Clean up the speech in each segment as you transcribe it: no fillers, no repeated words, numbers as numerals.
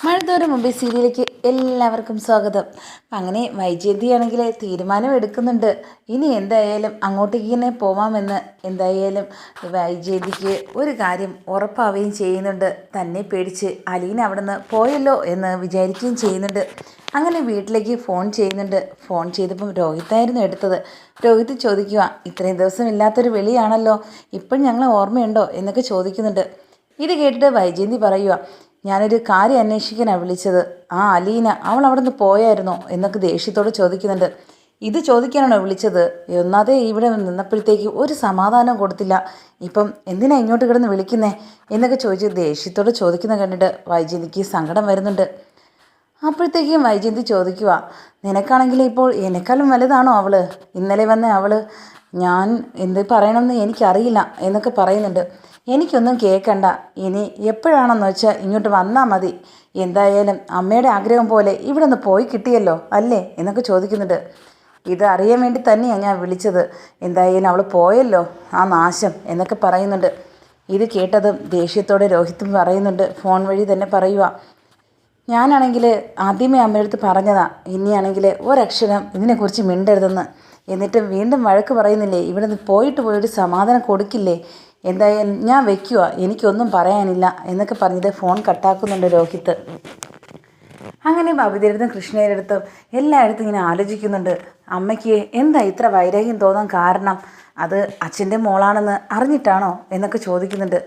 മഴത്തോര മുമ്പേ സീരിയലിലേക്ക് എല്ലാവർക്കും സ്വാഗതം. അങ്ങനെ വൈജയന്തിയാണെങ്കിൽ തീരുമാനം എടുക്കുന്നുണ്ട്. ഇനി എന്തായാലും അങ്ങോട്ടേക്ക് തന്നെ പോവാമെന്ന്. എന്തായാലും വൈജയന്തിക്ക് ഒരു കാര്യം ഉറപ്പാവുകയും ചെയ്യുന്നുണ്ട്. തന്നെ പേടിച്ച് അലീന അവിടെ നിന്ന് പോയല്ലോ എന്ന് വിചാരിക്കുകയും ചെയ്യുന്നുണ്ട്. അങ്ങനെ വീട്ടിലേക്ക് ഫോൺ ചെയ്യുന്നുണ്ട്. ഫോൺ ചെയ്തപ്പം രോഹിത്തായിരുന്നു എടുത്തത്. രോഹിത് ചോദിക്കുക, ഇത്രയും ദിവസം ഇല്ലാത്തൊരു വിളിയാണല്ലോ, ഇപ്പം ഞങ്ങളെ ഓർമ്മയുണ്ടോ എന്നൊക്കെ ചോദിക്കുന്നുണ്ട്. ഇത് കേട്ടിട്ട് വൈജയന്തി പറയുക, ഞാനൊരു കാര്യം അന്വേഷിക്കാനാണ് വിളിച്ചത്. ആ അലീന അവൾ അവിടെ നിന്ന് പോയായിരുന്നോ എന്നൊക്കെ ദേഷ്യത്തോട് ചോദിക്കുന്നുണ്ട്. ഇത് ചോദിക്കാനാണോ വിളിച്ചത്? ഒന്നാതെ ഇവിടെ നിന്നപ്പോഴത്തേക്ക് ഒരു സമാധാനം കൊടുത്തില്ല, ഇപ്പം എന്തിനാ ഇങ്ങോട്ട് കിടന്ന് വിളിക്കുന്നേ എന്നൊക്കെ ചോദിച്ച് ദേഷ്യത്തോട് ചോദിക്കുന്ന കണ്ടിട്ട് വൈജയന്തിക്ക് സങ്കടം വരുന്നുണ്ട്. അപ്പോഴത്തേക്കും വൈജയന്തി ചോദിക്കുക, നിനക്കാണെങ്കിൽ ഇപ്പോൾ എന്നെക്കാളും വലുതാണോ അവള്? ഇന്നലെ വന്ന അവള് ഞാൻ എന്ത് പറയണമെന്ന് എനിക്കറിയില്ല എന്നൊക്കെ പറയുന്നുണ്ട്. എനിക്കൊന്നും കേൾക്കണ്ട, ഇനി എപ്പോഴാണെന്ന് വെച്ചാൽ ഇങ്ങോട്ട് വന്നാൽ മതി. എന്തായാലും അമ്മയുടെ ആഗ്രഹം പോലെ ഇവിടെ നിന്ന് പോയി കിട്ടിയല്ലോ അല്ലേ എന്നൊക്കെ ചോദിക്കുന്നുണ്ട്. ഇത് അറിയാൻ വേണ്ടി തന്നെയാണ് ഞാൻ വിളിച്ചത്. എന്തായാലും അവൾ പോയല്ലോ, ആ നാശം എന്നൊക്കെ പറയുന്നുണ്ട്. ഇത് കേട്ടതും ദേഷ്യത്തോടെ രോഹിത്തും പറയുന്നുണ്ട്, ഫോൺ വഴി തന്നെ പറയുക, ഞാനാണെങ്കിൽ ആദ്യമേ അമ്മയടുത്ത് പറഞ്ഞതാ, ഇനിയാണെങ്കിൽ ഒരക്ഷരം ഇതിനെക്കുറിച്ച് മിണ്ടരുതെന്ന്. എന്നിട്ട് വീണ്ടും വഴക്ക് പറയുന്നില്ലേ, ഇവിടെ നിന്ന് പോയൊരു സമാധാനം കൊടുക്കില്ലേ? എന്തായാലും ഞാൻ വെക്കുക, എനിക്കൊന്നും പറയാനില്ല എന്നൊക്കെ പറഞ്ഞിട്ട് ഫോൺ കട്ടാക്കുന്നുണ്ട് രോഹിത്ത്. അങ്ങനെ ബബിതയുടെ അടുത്തും കൃഷ്ണയുടെ അടുത്തും എല്ലായിടത്തും ഇങ്ങനെ ആലോചിക്കുന്നുണ്ട്, അമ്മയ്ക്ക് എന്താ ഇത്ര വൈരാഗ്യം തോന്നാൻ കാരണം? അത് അച്ഛൻ്റെ മോളാണെന്ന് അറിഞ്ഞിട്ടാണോ എന്നൊക്കെ ചോദിക്കുന്നുണ്ട്.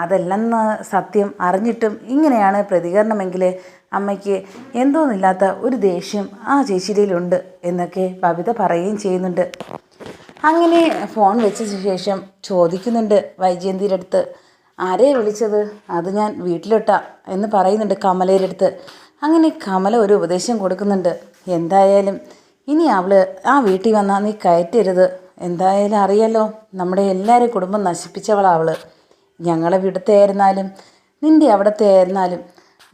അതല്ലെന്ന് സത്യം അറിഞ്ഞിട്ടും ഇങ്ങനെയാണ് പ്രതികരണമെങ്കിൽ അമ്മയ്ക്ക് എന്തോന്നില്ലാത്ത ഒരു ദേഷ്യം ആ ചേച്ചിയിലുണ്ട് എന്നൊക്കെ ബബിത പറയുകയും ചെയ്യുന്നുണ്ട്. അങ്ങനെ ഫോൺ വെച്ച ശേഷം ചോദിക്കുന്നുണ്ട് വൈജയന്തിയുടെ അടുത്ത്, ആരെയാണ് വിളിച്ചത്? അത് ഞാൻ വീട്ടിലിട്ടാ എന്ന് പറയുന്നുണ്ട് കമലയുടെ അടുത്ത്. അങ്ങനെ കമല ഒരു ഉപദേശം കൊടുക്കുന്നുണ്ട്, എന്തായാലും ഇനി അവൾ ആ വീട്ടിൽ വന്നാൽ നീ കയറ്റരുത്. എന്തായാലും അറിയാലോ, നമ്മുടെ എല്ലാവരും കുടുംബം നശിപ്പിച്ചവളാണ് അവൾ. ഞങ്ങളെ ഇവിടുത്തെ ആയിരുന്നാലും നിൻ്റെ അവിടുത്തെ ആയിരുന്നാലും.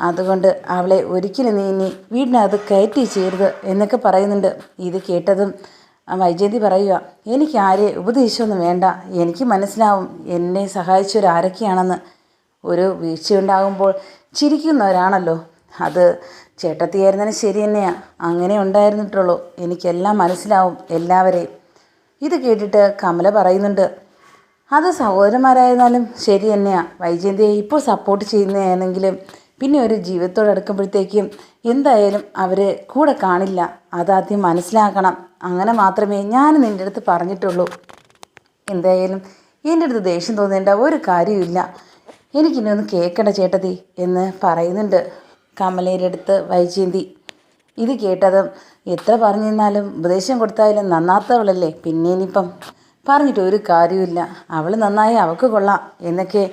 അതുകൊണ്ട് അവളെ ഒരിക്കലും നീ ഇനി വീടിനകത്ത് കയറ്റി ചെയ്യരുത് എന്നൊക്കെ പറയുന്നുണ്ട്. ഇത് കേട്ടതും വൈജയന്തി പറയുക, എനിക്ക് ആരെ ഉപദേശമൊന്നും വേണ്ട, എനിക്ക് മനസ്സിലാവും എന്നെ സഹായിച്ചവരാരൊക്കെയാണെന്ന്. ഒരു വീഴ്ചയുണ്ടാകുമ്പോൾ ചിരിക്കുന്നവരാണല്ലോ, അത് ചേട്ടത്തിയായിരുന്നാലും ശരി തന്നെയാണ്. അങ്ങനെ ഉണ്ടായിരുന്നിട്ടുള്ളൂ, എനിക്കെല്ലാം മനസ്സിലാവും എല്ലാവരെയും. ഇത് കേട്ടിട്ട് കമല പറയുന്നുണ്ട്, അത് സഹോദരന്മാരായിരുന്നാലും ശരി തന്നെയാണ്. വൈജയന്തിയെ ഇപ്പോൾ സപ്പോർട്ട് ചെയ്യുന്നതാണെങ്കിലും പിന്നെ ഒരു ജീവിതത്തോട് അടുക്കുമ്പോഴത്തേക്കും എന്തായാലും അവർ കൂടെ കാണില്ല, അതാദ്യം മനസ്സിലാക്കണം. അങ്ങനെ മാത്രമേ ഞാൻ നിൻ്റെ അടുത്ത് പറഞ്ഞിട്ടുള്ളൂ. എന്തായാലും എൻ്റെ അടുത്ത് ദേഷ്യം തോന്നേണ്ട ഒരു കാര്യമില്ല, എനിക്കിനി ഒന്ന് കേൾക്കണ്ട ചേട്ടത്തി എന്ന് പറയുന്നുണ്ട് കമലയുടെ അടുത്ത് വൈജയന്തി. ഇത് കേട്ടതും എത്ര പറഞ്ഞിരുന്നാലും ഉപദേശം കൊടുത്താലും നന്നാത്തവളല്ലേ, പിന്നെ ഇനിയിപ്പം പറഞ്ഞിട്ട് ഒരു കാര്യമില്ല, അവൾ നന്നായി അവൾക്ക് കൊള്ളാം എന്നൊക്കെ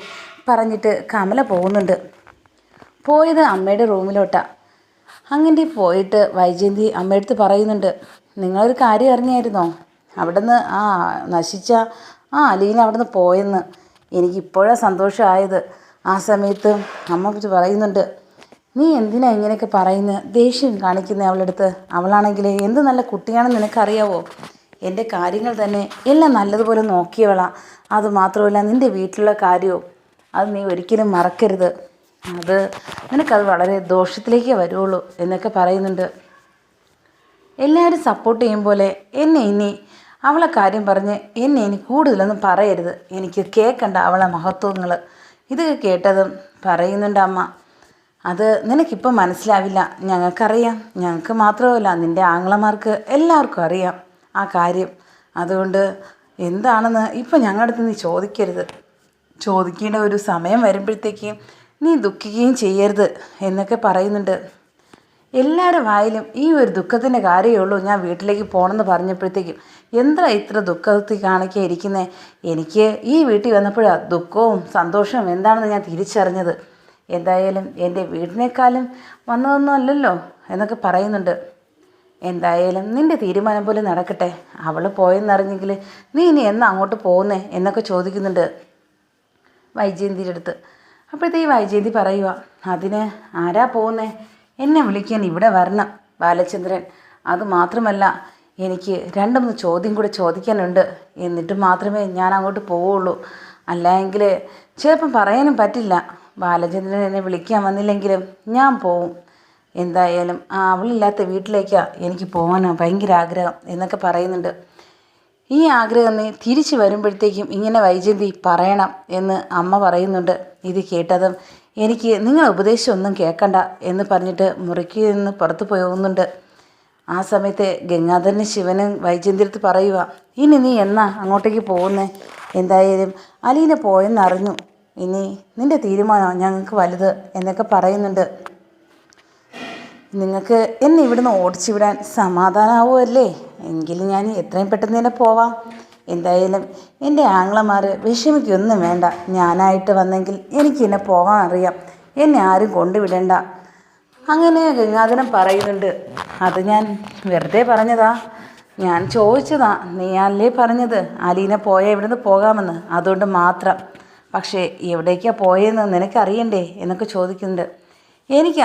പറഞ്ഞിട്ട് കമല പോകുന്നുണ്ട്. പോയത് അമ്മയുടെ റൂമിലോട്ടാണ്. അങ്ങനെ പോയിട്ട് വൈജയന്തി അമ്മയടുത്ത് പറയുന്നുണ്ട്, നിങ്ങളൊരു കാര്യം അറിഞ്ഞായിരുന്നോ? അവിടെ നിന്ന് നശിച്ച അലീന അവിടെ നിന്ന് പോയെന്ന്. എനിക്കിപ്പോഴാണ് സന്തോഷമായത്. ആ സമയത്ത് അമ്മ പറയുന്നുണ്ട്, നീ എന്തിനാ ഇങ്ങനെയൊക്കെ പറയുന്നത്, ദേഷ്യം കാണിക്കുന്ന അവളടുത്ത്? അവളാണെങ്കിൽ എന്ത് നല്ല കുട്ടിയാണെന്ന് നിനക്കറിയാവോ? എൻ്റെ കാര്യങ്ങൾ തന്നെ എല്ലാം നല്ലതുപോലെ നോക്കിയവളാ. അതുമാത്രമല്ല നിൻ്റെ വീട്ടിലുള്ള കാര്യവും അത് നീ ഒരിക്കലും മറക്കരുത്, അത് നിനക്കത് വളരെ ദോഷത്തിലേക്കേ വരുള്ളൂ എന്നൊക്കെ പറയുന്നുണ്ട്. എല്ലാവരും സപ്പോർട്ട് ചെയ്യും പോലെ എന്നെ ഇനി അവളെ കാര്യം പറഞ്ഞ് എന്നെ ഇനി കൂടുതലൊന്നും പറയരുത്, എനിക്ക് കേൾക്കണ്ട അവളെ മഹത്വങ്ങൾ. ഇത് കേട്ടതും പറയുന്നുണ്ട് അമ്മ, അത് നിനക്കിപ്പം മനസ്സിലാവില്ല, ഞങ്ങൾക്കറിയാം. ഞങ്ങൾക്ക് മാത്രമല്ല നിൻ്റെ ആങ്ങളമാർക്ക് എല്ലാവർക്കും അറിയാം ആ കാര്യം. അതുകൊണ്ട് എന്താണെന്ന് ഇപ്പം ഞങ്ങളുടെ അടുത്ത് നീ ചോദിക്കരുത്. ചോദിക്കേണ്ട ഒരു സമയം വരുമ്പോഴത്തേക്കും നീ ദുഃഖിക്കുകയും ചെയ്യരുത് എന്നൊക്കെ പറയുന്നുണ്ട്. എല്ലാവരുടെ വായിലും ഈ ഒരു ദുഃഖത്തിൻ്റെ കാര്യമേ ഉള്ളൂ. ഞാൻ വീട്ടിലേക്ക് പോകണമെന്ന് പറഞ്ഞപ്പോഴത്തേക്കും എന്താ ഇത്ര ദുഃഖത്തിൽ കാണിക്കാൻ ഇരിക്കുന്നത്? എനിക്ക് ഈ വീട്ടിൽ വന്നപ്പോഴാണ് ദുഃഖവും സന്തോഷവും എന്താണെന്ന് ഞാൻ തിരിച്ചറിഞ്ഞത്. എന്തായാലും എൻ്റെ വീടിനേക്കാളും വന്നതൊന്നും അല്ലല്ലോ എന്നൊക്കെ പറയുന്നുണ്ട്. എന്തായാലും നിൻ്റെ തീരുമാനം പോലെ നടക്കട്ടെ. അവൾ പോയെന്നറിഞ്ഞെങ്കിൽ നീ ഇനി എന്നാ അങ്ങോട്ട് പോകുന്നേ എന്നൊക്കെ ചോദിക്കുന്നുണ്ട് വൈജയന്തിയുടെ അടുത്ത്. അപ്പോഴത്തേക്ക് വൈജയന്തി പറയുക, അതിന് ആരാ പോകുന്നേ? എന്നെ വിളിക്കാൻ ഇവിടെ വരണം ബാലചന്ദ്രൻ. അതുമാത്രമല്ല എനിക്ക് 2-3 ചോദ്യം കൂടെ ചോദിക്കാനുണ്ട്, എന്നിട്ട് മാത്രമേ ഞാൻ അങ്ങോട്ട് പോവുള്ളൂ. അല്ലെങ്കിൽ ചിലപ്പം പറയാനും പറ്റില്ല. ബാലചന്ദ്രൻ എന്നെ വിളിക്കാൻ വന്നില്ലെങ്കിലും ഞാൻ പോവും. എന്തായാലും അവളില്ലാത്ത വീട്ടിലേക്കാണ് എനിക്ക് പോകാനാണ് ഭയങ്കര ആഗ്രഹം എന്നൊക്കെ പറയുന്നുണ്ട്. ഈ ആഗ്രഹം നീ തിരിച്ചു വരുമ്പോഴത്തേക്കും ഇങ്ങനെ വൈജയന്തി പറയണം എന്ന് അമ്മ പറയുന്നുണ്ട്. ഇത് കേട്ടതും എനിക്ക് നിങ്ങൾ ഉപദേശമൊന്നും കേൾക്കണ്ട എന്ന് പറഞ്ഞിട്ട് മുറിക്ക് നിന്ന് പുറത്തു പോകുന്നുണ്ട്. ആ സമയത്ത് ഗംഗാധരനും ശിവനും വൈജയന്തിയടുത്ത് പറയുക, ഇനി നീ എന്നാ അങ്ങോട്ടേക്ക് പോകുന്നേ? എന്തായാലും അലീന പോയെന്നറിഞ്ഞു, ഇനി നിൻ്റെ തീരുമാനമാണ് ഞങ്ങൾക്ക് വലുത് എന്നൊക്കെ പറയുന്നുണ്ട്. നിങ്ങൾക്ക് എന്നെ ഇവിടുന്ന് ഓടിച്ചു വിടാൻ സമാധാനമാവുമല്ലേ? എങ്കിലും ഞാൻ എത്രയും പെട്ടെന്ന് തന്നെ പോവാം. എന്തായാലും എൻ്റെ ആങ്ങളമാർ വിഷമിക്കൊന്നും വേണ്ട. ഞാനായിട്ട് വന്നെങ്കിൽ എനിക്ക് എന്നെ പോകാൻ അറിയാം. എന്നെ ആരും കൊണ്ടുവിടേണ്ട. അങ്ങനെ ഗംഗാധരൻ പറയുന്നുണ്ട്. അത് ഞാൻ വെറുതെ പറഞ്ഞതാ, ഞാൻ ചോദിച്ചതാ. നീ അല്ലേ പറഞ്ഞത് അലീന പോയാൽ ഇവിടുന്ന് പോകാമെന്ന്, അതുകൊണ്ട് മാത്രം. പക്ഷേ എവിടേക്കാണ് പോയതെന്ന് നിനക്കറിയണ്ടേ എന്നൊക്കെ ചോദിക്കുന്നുണ്ട്. എനിക്ക്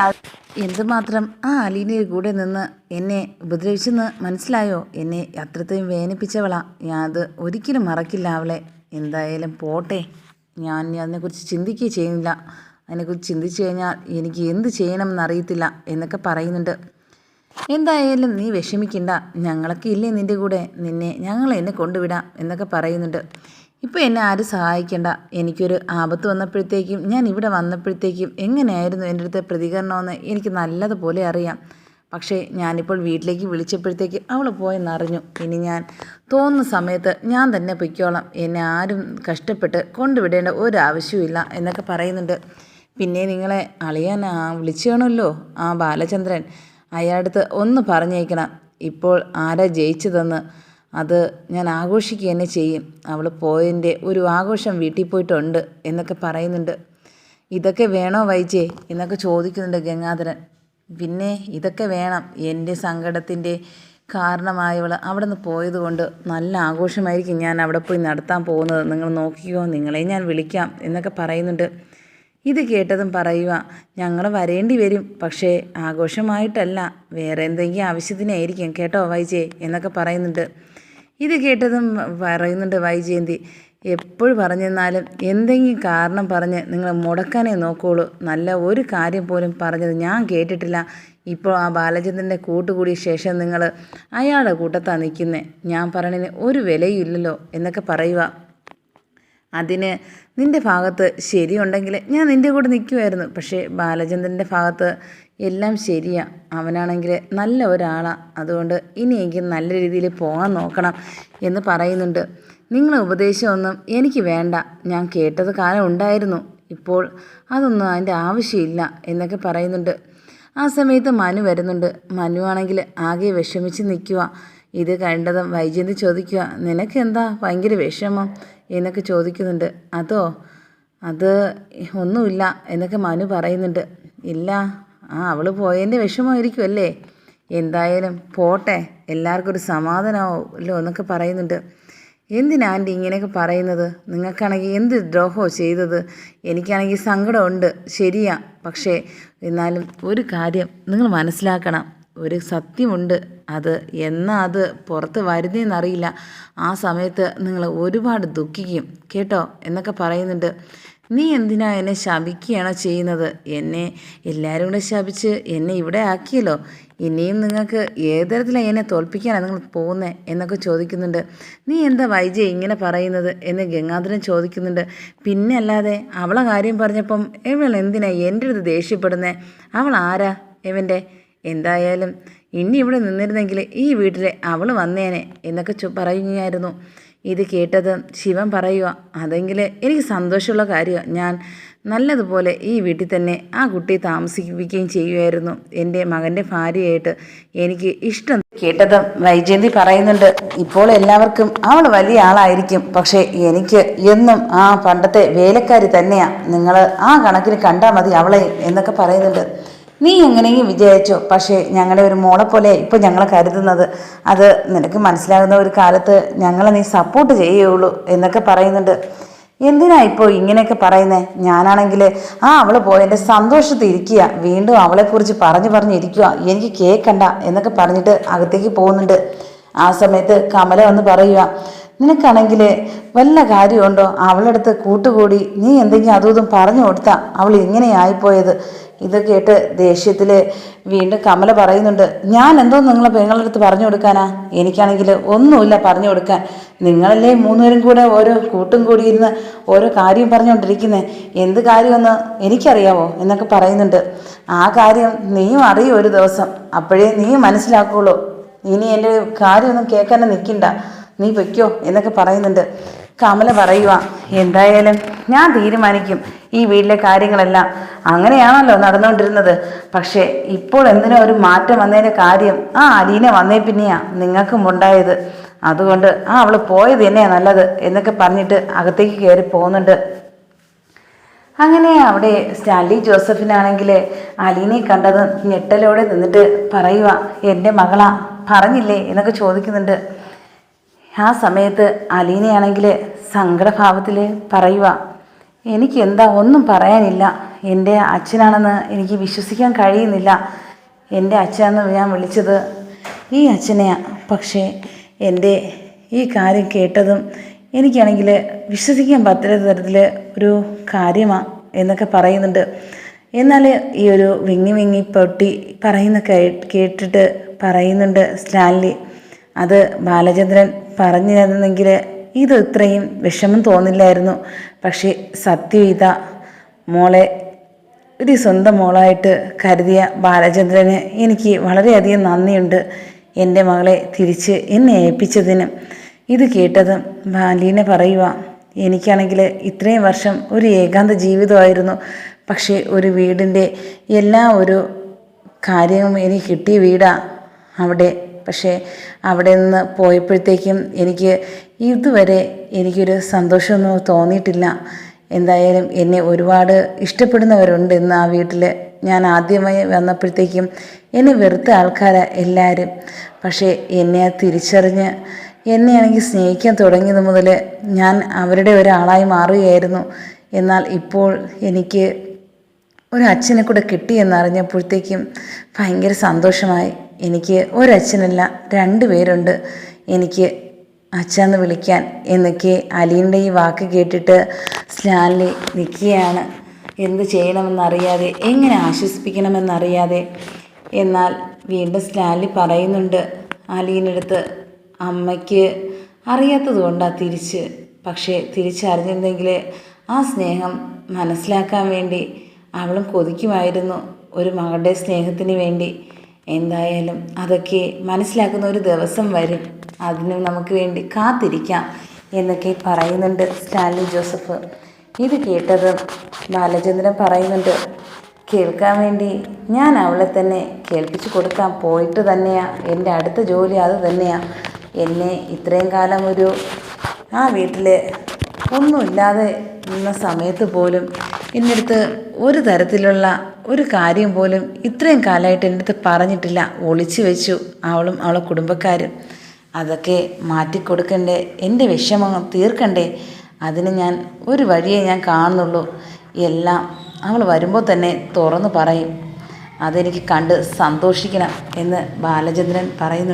എന്തുമാത്രം ആ അലീനയുടെ കൂടെ നിന്ന് എന്നെ ഉപദ്രവിച്ചെന്ന് മനസ്സിലായോ? എന്നെ അത്രയും വേദനിപ്പിച്ചവളാ. ഞാൻ അത് ഒരിക്കലും മറക്കില്ല അവളെ. എന്തായാലും പോട്ടെ, ഞാൻ അതിനെക്കുറിച്ച് ചിന്തിക്കുകയും ചെയ്യുന്നില്ല. അതിനെക്കുറിച്ച് ചിന്തിച്ചു കഴിഞ്ഞാൽ എനിക്ക് എന്ത് ചെയ്യണമെന്നറിയത്തില്ല എന്നൊക്കെ പറയുന്നുണ്ട്. എന്തായാലും നീ വിഷമിക്കണ്ട, ഞങ്ങളൊക്കെ ഇല്ലേ നിൻ്റെ കൂടെ, എന്നെ കൊണ്ടുവിടാം എന്നൊക്കെ പറയുന്നുണ്ട്. ഇപ്പോൾ എന്നെ ആരും സഹായിക്കേണ്ട. എനിക്കൊരു ആപത്ത് വന്നപ്പോഴത്തേക്കും ഞാൻ ഇവിടെ വന്നപ്പോഴത്തേക്കും എങ്ങനെയായിരുന്നു എൻ്റെ അടുത്ത് പ്രതികരണമെന്ന് എനിക്ക് നല്ലതുപോലെ അറിയാം. പക്ഷേ ഞാനിപ്പോൾ വീട്ടിലേക്ക് വിളിച്ചപ്പോഴത്തേക്ക് അവൾ പോയെന്നറിഞ്ഞു. ഇനി ഞാൻ തോന്നുന്ന സമയത്ത് ഞാൻ തന്നെ പൊയ്ക്കോളാം. എന്നെ ആരും കഷ്ടപ്പെട്ട് കൊണ്ടുവിടേണ്ട ഒരാവശ്യവുമില്ല എന്നൊക്കെ പറയുന്നുണ്ട്. പിന്നെ നിങ്ങളെ അളിയാൻ വിളിച്ചു കാണുമല്ലോ ആ ബാലചന്ദ്രൻ, അയാളടുത്ത് ഒന്ന് പറഞ്ഞേക്കണം ഇപ്പോൾ ആരാ ജയിച്ചതെന്ന്. അത് ഞാൻ ആഘോഷിക്കുക തന്നെ ചെയ്യും. അവൾ പോയതിൻ്റെ ഒരു ആഘോഷം വീട്ടിൽ പോയിട്ടുണ്ട് എന്നൊക്കെ പറയുന്നുണ്ട്. ഇതൊക്കെ വേണോ വൈജേ എന്നൊക്കെ ചോദിക്കുന്നുണ്ട് ഗംഗാധരൻ. പിന്നെ ഇതൊക്കെ വേണം. എൻ്റെ സങ്കടത്തിൻ്റെ കാരണമായവൾ അവിടെ നിന്ന് പോയതുകൊണ്ട് നല്ല ആഘോഷമായിരിക്കും ഞാൻ അവിടെ പോയി നടത്താൻ പോകുന്നത്. നിങ്ങൾ നോക്കിക്കോ, നിങ്ങളെ ഞാൻ വിളിക്കാം എന്നൊക്കെ പറയുന്നുണ്ട്. ഇത് കേട്ടതും പറയുക, ഞങ്ങൾ വരേണ്ടി വരും, പക്ഷേ ആഘോഷമായിട്ടല്ല, വേറെ എന്തെങ്കിലും ആവശ്യത്തിനായിരിക്കും കേട്ടോ വൈജയ് എന്നൊക്കെ പറയുന്നുണ്ട്. ഇത് കേട്ടതും പറയുന്നുണ്ട് വൈജയന്തി, എപ്പോഴും പറഞ്ഞെന്നാലും എന്തെങ്കിലും കാരണം പറഞ്ഞ് നിങ്ങൾ മുടക്കാനേ നോക്കുകയുള്ളൂ. നല്ല ഒരു കാര്യം പോലും പറഞ്ഞത് ഞാൻ കേട്ടിട്ടില്ല. ഇപ്പോൾ ആ ബാലചന്ദ്രൻ്റെ കൂട്ടുകൂടിയ ശേഷം നിങ്ങൾ അയാളുടെ കൂട്ടത്താണ് നിൽക്കുന്നത്. ഞാൻ പറയണതിന് ഒരു വിലയും ഇല്ലല്ലോ എന്നൊക്കെ പറയുക. അതിന് നിൻ്റെ ഭാഗത്ത് ശരിയുണ്ടെങ്കിൽ ഞാൻ നിൻ്റെ കൂടെ നിൽക്കുമായിരുന്നു. പക്ഷേ ബാലചന്ദ്രൻ്റെ ഭാഗത്ത് എല്ലാം ശരിയാണ്. അവനാണെങ്കിൽ നല്ല ഒരാളാണ്. അതുകൊണ്ട് ഇനി എനിക്ക് നല്ല രീതിയിൽ പോകാൻ നോക്കണം എന്ന് പറയുന്നുണ്ട്. നിങ്ങളെ ഉപദേശമൊന്നും എനിക്ക് വേണ്ട. ഞാൻ കേട്ടത് കാലം ഉണ്ടായിരുന്നു. ഇപ്പോൾ അതൊന്നും അതിൻ്റെ ആവശ്യമില്ല എന്നൊക്കെ പറയുന്നുണ്ട്. ആ സമയത്ത് മനു വരുന്നുണ്ട്. മനു ആണെങ്കിൽ ആകെ വിഷമിച്ച് നിൽക്കുക. ഇത് കണ്ടതും വൈജയന്തി ചോദിക്കുക, നിനക്കെന്താ ഭയങ്കര വിഷമം എന്നൊക്കെ ചോദിക്കുന്നുണ്ട്. അത് ഒന്നുമില്ല എന്നൊക്കെ മനു പറയുന്നുണ്ട്. ഇല്ല, അവൾ പോയതിൻ്റെ വിഷമമായിരിക്കും അല്ലേ? എന്തായാലും പോട്ടെ, എല്ലാവർക്കും ഒരു സമാധാനമാവുമല്ലോ എന്നൊക്കെ പറയുന്നുണ്ട്. എന്തിനാ ആൻറ്റി ഇങ്ങനെയൊക്കെ പറയുന്നത്? നിങ്ങൾക്കാണെങ്കിൽ എന്ത് ദ്രോഹമോ ചെയ്തത്? എനിക്കാണെങ്കിൽ സങ്കടമുണ്ട്, ശരിയാ. പക്ഷേ എന്നാലും ഒരു കാര്യം നിങ്ങൾ മനസ്സിലാക്കണം, ഒരു സത്യമുണ്ട്. അത് എന്നാ അത് പുറത്ത് വരുന്നതെന്നറിയില്ല. ആ സമയത്ത് നിങ്ങൾ ഒരുപാട് ദുഃഖിക്കും കേട്ടോ എന്നൊക്കെ പറയുന്നുണ്ട്. നീ എന്തിനാ എന്നെ ശപിക്കുകയാണോ ചെയ്യുന്നത്? എന്നെ എല്ലാവരും കൂടെ ശപിച്ച് എന്നെ ഇവിടെ ആക്കിയല്ലോ. ഇനിയും നിങ്ങൾക്ക് ഏത് തരത്തിലാണ് എന്നെ തോൽപ്പിക്കാനാണ് നിങ്ങൾ പോകുന്നത് എന്നൊക്കെ ചോദിക്കുന്നുണ്ട്. നീ എന്താ വൈജയ് ഇങ്ങനെ പറയുന്നത് എന്ന് ഗംഗാധരൻ ചോദിക്കുന്നുണ്ട്. പിന്നെ അല്ലാതെ അവളെ കാര്യം പറഞ്ഞപ്പം ഇവൾ എന്തിനാ എൻ്റെ അടുത്ത് ദേഷ്യപ്പെടുന്നത്? അവൾ ആരാ ഇവൻ്റെ? എന്തായാലും ഇനി ഇവിടെ നിന്നിരുന്നെങ്കിൽ ഈ വീട്ടിൽ അവൾ വന്നേനെ എന്നൊക്കെ പറയുകയായിരുന്നു. ഇത് കേട്ടത് ശിവൻ പറയുക, അതെങ്കിൽ എനിക്ക് സന്തോഷമുള്ള കാര്യമാണ്. ഞാൻ നല്ലതുപോലെ ഈ വീട്ടിൽ തന്നെ ആ കുട്ടിയെ താമസിപ്പിക്കുകയും ചെയ്യുമായിരുന്നു. എൻ്റെ മകൻ്റെ ഭാര്യയായിട്ട് എനിക്ക് ഇഷ്ടം. കേട്ടതും വൈജയന്തി പറയുന്നുണ്ട്, ഇപ്പോൾ എല്ലാവർക്കും അവൾ വലിയ ആളായിരിക്കും, പക്ഷേ എനിക്ക് എന്നും ആ പണ്ടത്തെ വേലക്കാരി തന്നെയാണ്. നിങ്ങൾ ആ കണക്കിന് കണ്ടാൽ മതി അവളെ എന്നൊക്കെ പറയുന്നുണ്ട്. നീ എങ്ങനെയും വിചാരിച്ചോ, പക്ഷേ ഞങ്ങളുടെ ഒരു മോളെ പോലെ ഇപ്പോൾ ഞങ്ങളെ കരുതുന്നത്. അത് നിനക്ക് മനസ്സിലാകുന്ന ഒരു കാലത്ത് ഞങ്ങളെ നീ സപ്പോർട്ട് ചെയ്യുകയുള്ളൂ എന്നൊക്കെ പറയുന്നുണ്ട്. എന്തിനാ ഇപ്പോൾ ഇങ്ങനെയൊക്കെ പറയുന്നത്? ഞാനാണെങ്കിൽ അവൾ പോയതിൻ്റെ സന്തോഷത്തിൽ ഇരിക്കുക, വീണ്ടും അവളെക്കുറിച്ച് പറഞ്ഞിരിക്കുക, എനിക്ക് കേൾക്കണ്ട എന്നൊക്കെ പറഞ്ഞിട്ട് അകത്തേക്ക് പോകുന്നുണ്ട്. ആ സമയത്ത് കമല വന്ന് പറയുക, നിനക്കാണെങ്കിൽ വല്ല കാര്യമുണ്ടോ? അവളുടെ അടുത്ത് കൂട്ടുകൂടി നീ എന്തെങ്കിലും അതും ഇതും പറഞ്ഞു കൊടുത്താ അവൾ ഇങ്ങനെയായിപ്പോയത്. ഇത് കേട്ട് ദേഷ്യത്തിൽ വീണ്ടും കമല പറയുന്നുണ്ട്, ഞാൻ എന്തോ നിങ്ങളെ പെങ്ങളുടെ അടുത്ത് പറഞ്ഞു കൊടുക്കാനാ? എനിക്കാണെങ്കിൽ ഒന്നുമില്ല പറഞ്ഞു കൊടുക്കാൻ. നിങ്ങളല്ലേ മൂന്നുപേരും കൂടെ ഓരോ കൂട്ടും കൂടി ഇരുന്ന് ഓരോ കാര്യം പറഞ്ഞുകൊണ്ടിരിക്കുന്നത്. എന്ത് കാര്യമെന്ന് എനിക്കറിയാവോ എന്നൊക്കെ പറയുന്നുണ്ട്. ആ കാര്യം നീയും അറിയും ഒരു ദിവസം, അപ്പോഴേ നീ മനസ്സിലാക്കുള്ളൂ. ഇനി എൻ്റെ കാര്യമൊന്നും കേൾക്കാനും നിൽക്കണ്ട, നീ പൊയ്ക്കോ എന്നൊക്കെ പറയുന്നുണ്ട്. കമല പറയുക, എന്തായാലും ഞാൻ തീരുമാനിക്കും ഈ വീട്ടിലെ കാര്യങ്ങളെല്ലാം. അങ്ങനെയാണല്ലോ നടന്നുകൊണ്ടിരുന്നത്. പക്ഷേ ഇപ്പോൾ എന്തിനോ ഒരു മാറ്റം വന്നതിൻ്റെ കാര്യം ആ അലീന വന്നേ പിന്നെയാ നിങ്ങൾക്കും ഉണ്ടായത്. അതുകൊണ്ട് അവൾ പോയത് തന്നെയാണ് നല്ലത് എന്നൊക്കെ പറഞ്ഞിട്ട് അകത്തേക്ക് കയറി പോകുന്നുണ്ട്. അങ്ങനെ അവിടെ സ്റ്റാൻലി ജോസഫിനാണെങ്കിൽ അലീനയെ കണ്ടത് ഞെട്ടലോടെ നിന്നിട്ട് പറയുക, എൻ്റെ മകളാ പറഞ്ഞില്ലേ എന്നൊക്കെ ചോദിക്കുന്നുണ്ട്. ആ സമയത്ത് അലീനയാണെങ്കിൽ സങ്കടഭാവത്തിൽ പറയുക, എനിക്ക് എന്താ ഒന്നും പറയാനില്ല. എൻ്റെ അച്ഛനാണെന്ന് എനിക്ക് വിശ്വസിക്കാൻ കഴിയുന്നില്ല. എൻ്റെ അച്ഛനെന്ന് ഞാൻ വിളിച്ചത് ഈ അച്ഛനെയാണ്. പക്ഷേ എൻ്റെ ഈ കാര്യം കേട്ടതും എനിക്കാണെങ്കിൽ വിശ്വസിക്കാൻ പറ്റാത്ത തരത്തിൽ ഒരു കാര്യമാണ് എന്നൊക്കെ പറയുന്നുണ്ട്. എന്നാൽ ഈ ഒരു വിങ്ങി പൊട്ടി പറയുന്ന കേട്ടിട്ട് പറയുന്നുണ്ട് സ്റ്റാൻലി, അത് ബാലചന്ദ്രൻ പറഞ്ഞു തരുന്നെങ്കിൽ ഇത് ഇത്രയും വിഷമം തോന്നില്ലായിരുന്നു. പക്ഷേ സത്യം ഇതാ, മോളെ ഒരു സ്വന്തം മോളായിട്ട് കരുതിയ ബാലചന്ദ്രന് എനിക്ക് വളരെയധികം നന്ദിയുണ്ട്, എൻ്റെ മകളെ തിരിച്ച് എന്നെ ഏൽപ്പിച്ചതിന്. ഇത് കേട്ടതും അലീന പറയുക, എനിക്കാണെങ്കിൽ ഇത്രയും വർഷം ഒരു ഏകാന്ത ജീവിതമായിരുന്നു. പക്ഷേ ഒരു വീടിൻ്റെ എല്ലാ ഒരു കാര്യവും എനിക്ക് കിട്ടിയ വീടാണ് അവിടെ. പക്ഷേ അവിടെ നിന്ന് പോയപ്പോഴത്തേക്കും എനിക്ക് ഇതുവരെ എനിക്കൊരു സന്തോഷമൊന്നും തോന്നിയിട്ടില്ല. എന്തായാലും എന്നെ ഒരുപാട് ഇഷ്ടപ്പെടുന്നവരുണ്ട് ഇന്ന് ആ വീട്ടിൽ. ഞാൻ ആദ്യമായി വന്നപ്പോഴത്തേക്കും എന്നെ വെറുത്ത ആൾക്കാരാണ് എല്ലാവരും. പക്ഷേ എന്നെ തിരിച്ചറിഞ്ഞ് എന്നെയാണെങ്കിൽ സ്നേഹിക്കാൻ തുടങ്ങിയത് മുതൽ ഞാൻ അവരുടെ ഒരാളായി മാറുകയായിരുന്നു. എന്നാൽ ഇപ്പോൾ എനിക്ക് ഒരു അച്ഛനെ കൂടെ കിട്ടിയെന്നറിഞ്ഞപ്പോഴത്തേക്കും ഭയങ്കര സന്തോഷമായി. എനിക്ക് ഒരച്ഛനല്ല 2 പേരുണ്ട് എനിക്ക് അച്ഛന്ന് വിളിക്കാൻ എന്നൊക്കെ അലീനയുടെ ഈ വാക്ക് കേട്ടിട്ട് സ്റ്റാൻലി നിൽക്കുകയാണ്. എന്ത് ചെയ്യണമെന്നറിയാതെ, എങ്ങനെ ആശ്വസിപ്പിക്കണമെന്നറിയാതെ. എന്നാൽ വീണ്ടും സ്റ്റാൻലി പറയുന്നുണ്ട് അലീനടുത്ത്, അമ്മയ്ക്ക് അറിയാത്തത് കൊണ്ടാണ് പക്ഷേ തിരിച്ചറിഞ്ഞിരുന്നെങ്കിൽ ആ സ്നേഹം മനസ്സിലാക്കാൻ വേണ്ടി അവളും കൊതിക്കുമായിരുന്നു, ഒരു മകളുടെ സ്നേഹത്തിന് വേണ്ടി. എന്തായാലും അതൊക്കെ മനസ്സിലാക്കുന്ന ഒരു ദിവസം വരും, അതിന് നമുക്ക് വേണ്ടി കാത്തിരിക്കാം എന്നൊക്കെ പറയുന്നുണ്ട് സ്റ്റാൻലി ജോസഫ്. ഇത് കേട്ടത് ബാലചന്ദ്രൻ പറയുന്നുണ്ട്, കേൾക്കാൻ വേണ്ടി ഞാൻ അവളെ തന്നെ കേൾപ്പിച്ചു കൊടുക്കാൻ പോയിട്ട് തന്നെയാണ് എൻ്റെ അടുത്ത ജോലി അത് തന്നെയാണ്. എന്നെ ഇത്രയും കാലം ആ വീട്ടിൽ ഒന്നുമില്ലാതെ നിന്ന സമയത്ത് പോലും എൻ്റെ അടുത്ത് ഒരു തരത്തിലുള്ള ഒരു കാര്യം പോലും ഇത്രയും കാലമായിട്ട് എൻ്റെ അടുത്ത് പറഞ്ഞിട്ടില്ല. ഒളിച്ചു വെച്ചു അവളും അവളെ കുടുംബക്കാരും. അതൊക്കെ മാറ്റിക്കൊടുക്കണ്ടേ, എൻ്റെ വിഷമങ്ങൾ തീർക്കണ്ടേ? അതിന് ഞാൻ ഒരു വഴിയേ ഞാൻ കാണുന്നുള്ളൂ. എല്ലാം അവൾ വരുമ്പോൾ തന്നെ തുറന്നു പറയും. അതെനിക്ക് കണ്ട് സന്തോഷിക്കണം എന്ന് ബാലചന്ദ്രൻ പറയുന്നു.